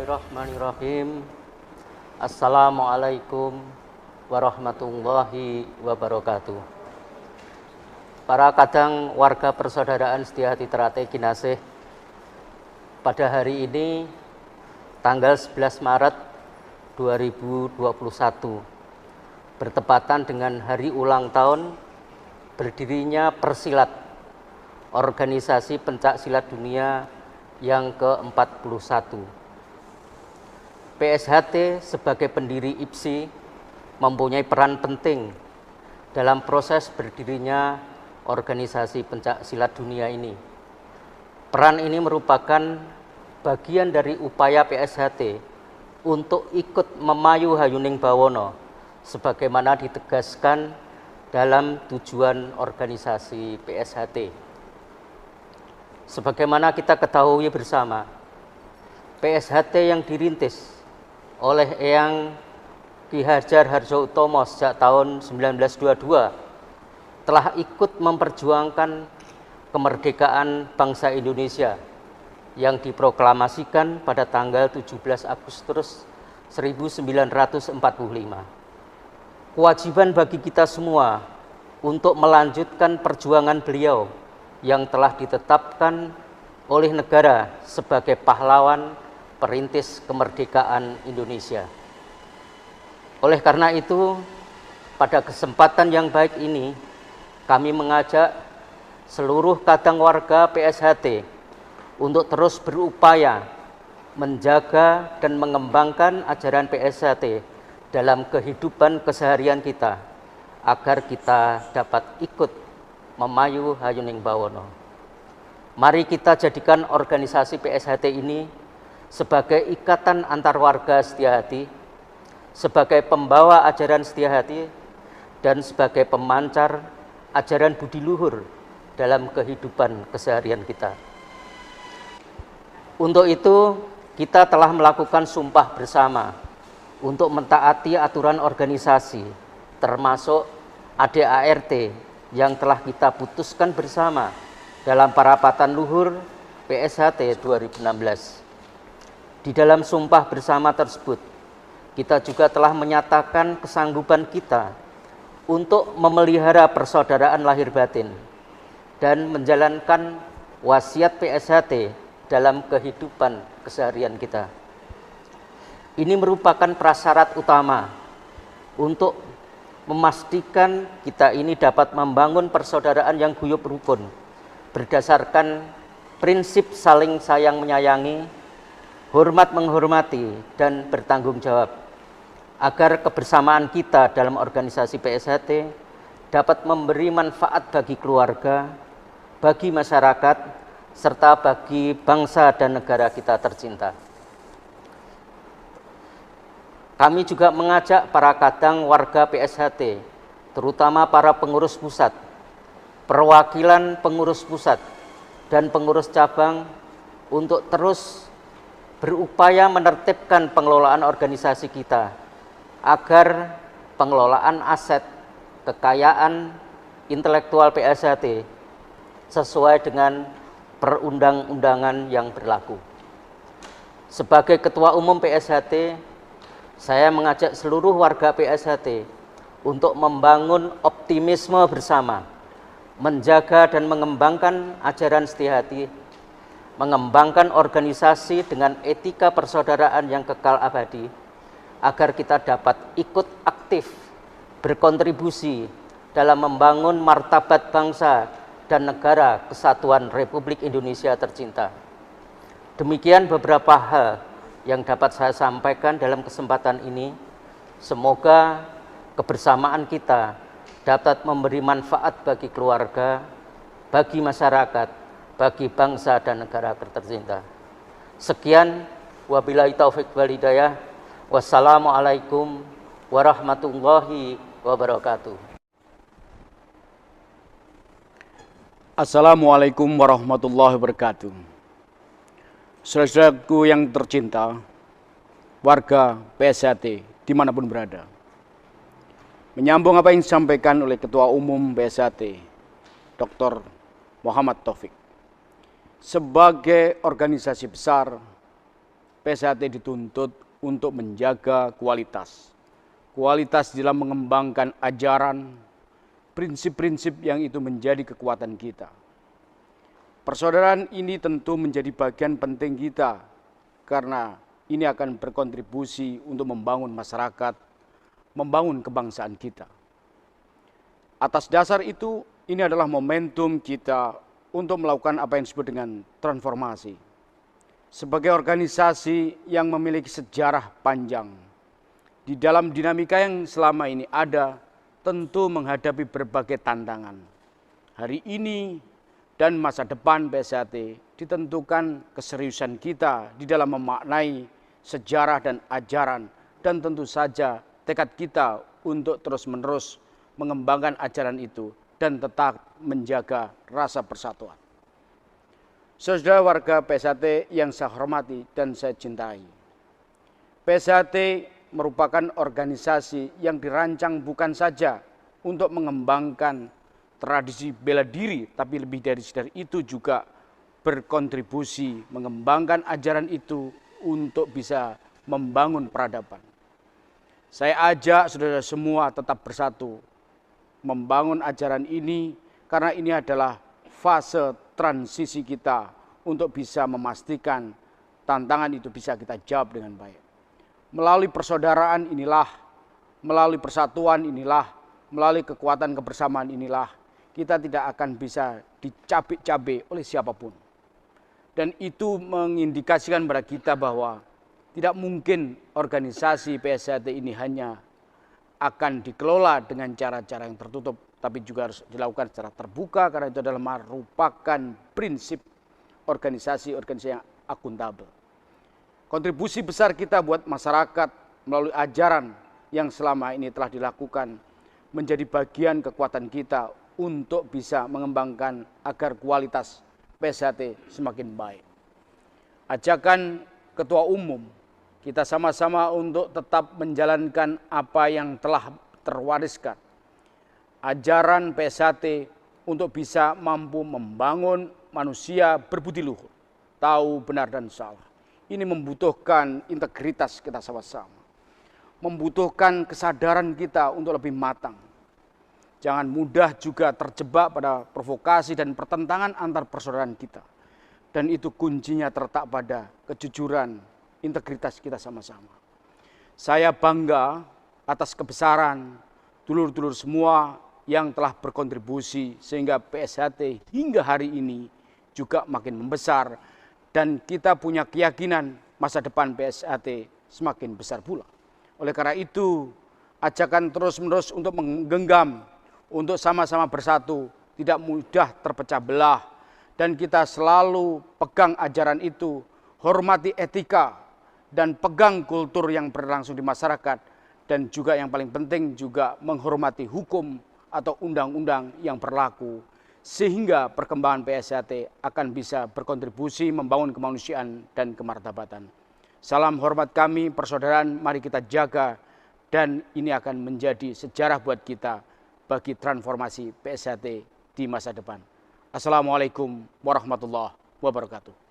Bismillahirrahmanirrahim. Assalamualaikum warahmatullahi wabarakatuh. Para kadang warga persaudaraan Setiahati Teratai Kinasih, pada hari ini tanggal 11 Maret 2021 bertepatan dengan hari ulang tahun berdirinya Persilat, organisasi pencaksilat dunia yang ke-41. PSHT sebagai pendiri IPSI mempunyai peran penting dalam proses berdirinya organisasi pencaksilat dunia ini. Peran ini merupakan bagian dari upaya PSHT untuk ikut memayu Hayuning Bawono sebagaimana ditegaskan dalam tujuan organisasi PSHT. Sebagaimana kita ketahui bersama, PSHT yang dirintis oleh Eyang Ki Hajar Hardjoatmojo sejak tahun 1922 telah ikut memperjuangkan kemerdekaan bangsa Indonesia yang diproklamasikan pada tanggal 17 Agustus 1945. Kewajiban bagi kita semua untuk melanjutkan perjuangan beliau yang telah ditetapkan oleh negara sebagai pahlawan perintis kemerdekaan Indonesia. Oleh karena itu, pada kesempatan yang baik ini, kami mengajak seluruh kadang warga PSHT untuk terus berupaya menjaga dan mengembangkan ajaran PSHT dalam kehidupan keseharian kita, agar kita dapat ikut memayu Hayuning Bawono. Mari kita jadikan organisasi PSHT ini sebagai ikatan antar warga Setiahati, sebagai pembawa ajaran Setiahati, dan sebagai pemancar ajaran budi luhur dalam kehidupan keseharian kita. Untuk itu, kita telah melakukan sumpah bersama untuk mentaati aturan organisasi, termasuk ADART yang telah kita putuskan bersama dalam parapatan luhur PSHT 2016. Di dalam sumpah bersama tersebut, kita juga telah menyatakan kesanggupan kita untuk memelihara persaudaraan lahir batin dan menjalankan wasiat PSHT dalam kehidupan keseharian kita. Ini merupakan prasyarat utama untuk memastikan kita ini dapat membangun persaudaraan yang guyup rukun berdasarkan prinsip saling sayang menyayangi, hormat menghormati, dan bertanggung jawab, agar kebersamaan kita dalam organisasi PSHT dapat memberi manfaat bagi keluarga, bagi masyarakat, serta bagi bangsa dan negara kita tercinta. Kami juga mengajak para kadang warga PSHT, terutama para pengurus pusat, perwakilan pengurus pusat, dan pengurus cabang untuk terus berupaya menertibkan pengelolaan organisasi kita, agar pengelolaan aset, kekayaan intelektual PSHT sesuai dengan perundang-undangan yang berlaku. Sebagai Ketua Umum PSHT, saya mengajak seluruh warga PSHT untuk membangun optimisme bersama, menjaga dan mengembangkan ajaran Setiahati, mengembangkan organisasi dengan etika persaudaraan yang kekal abadi, agar kita dapat ikut aktif berkontribusi dalam membangun martabat bangsa dan negara kesatuan Republik Indonesia tercinta. Demikian beberapa hal yang dapat saya sampaikan dalam kesempatan ini. Semoga kebersamaan kita dapat memberi manfaat bagi keluarga, bagi masyarakat, bagi bangsa dan negara tercinta. Sekian, wabillahi taufik wal hidayah. Wassalamualaikum warahmatullahi wabarakatuh. Assalamualaikum warahmatullahi wabarakatuh. Saudara-saudaraku yang tercinta, warga PSHT dimanapun berada, menyambung apa yang disampaikan oleh Ketua Umum PSHT, Dr. Muhammad Taufik. Sebagai organisasi besar PSHT dituntut untuk menjaga kualitas. Kualitas dalam mengembangkan ajaran, prinsip-prinsip yang itu menjadi kekuatan kita. Persaudaraan ini tentu menjadi bagian penting kita, karena ini akan berkontribusi untuk membangun masyarakat, membangun kebangsaan kita. Atas dasar itu, ini adalah momentum kita untuk melakukan apa yang disebut dengan transformasi. Sebagai organisasi yang memiliki sejarah panjang, di dalam dinamika yang selama ini ada, tentu menghadapi berbagai tantangan. Hari ini dan masa depan PSHT ditentukan keseriusan kita di dalam memaknai sejarah dan ajaran, dan tentu saja tekad kita untuk terus-menerus mengembangkan ajaran itu dan tetap menjaga rasa persatuan. Saudara warga PSHT yang saya hormati dan saya cintai, PSHT merupakan organisasi yang dirancang bukan saja untuk mengembangkan tradisi bela diri, tapi lebih dari itu juga berkontribusi mengembangkan ajaran itu untuk bisa membangun peradaban. Saya ajak saudara semua tetap bersatu membangun ajaran ini, karena ini adalah fase transisi kita untuk bisa memastikan tantangan itu bisa kita jawab dengan baik. Melalui persaudaraan inilah, melalui persatuan inilah, melalui kekuatan kebersamaan inilah, kita tidak akan bisa dicabik-cabik oleh siapapun. Dan itu mengindikasikan pada kita bahwa tidak mungkin organisasi PSHT ini hanya akan dikelola dengan cara-cara yang tertutup, tapi juga harus dilakukan secara terbuka, karena itu adalah merupakan prinsip organisasi yang akuntabel. Kontribusi besar kita buat masyarakat melalui ajaran yang selama ini telah dilakukan menjadi bagian kekuatan kita untuk bisa mengembangkan agar kualitas PSHT semakin baik. Ajakan Ketua Umum kita sama-sama untuk tetap menjalankan apa yang telah terwariskan. Ajaran PSHT untuk bisa mampu membangun manusia berbudi luhur, tahu benar dan salah. Ini membutuhkan integritas kita sama-sama. Membutuhkan kesadaran kita untuk lebih matang. Jangan mudah juga terjebak pada provokasi dan pertentangan antar persaudaraan kita. Dan itu kuncinya terletak pada kejujuran, integritas kita sama-sama. Saya bangga atas kebesaran dulur-dulur semua yang telah berkontribusi sehingga PSHT hingga hari ini juga makin membesar, dan kita punya keyakinan masa depan PSHT semakin besar pula. Oleh karena itu, ajakan terus-menerus untuk menggenggam, untuk sama-sama bersatu, tidak mudah terpecah belah, dan kita selalu pegang ajaran itu, hormati etika, dan pegang kultur yang berlangsung di masyarakat, dan juga yang paling penting juga menghormati hukum atau undang-undang yang berlaku, sehingga perkembangan PSHT akan bisa berkontribusi membangun kemanusiaan dan kemartabatan. Salam hormat kami, persaudaraan, mari kita jaga, dan ini akan menjadi sejarah buat kita bagi transformasi PSHT di masa depan. Assalamualaikum warahmatullahi wabarakatuh.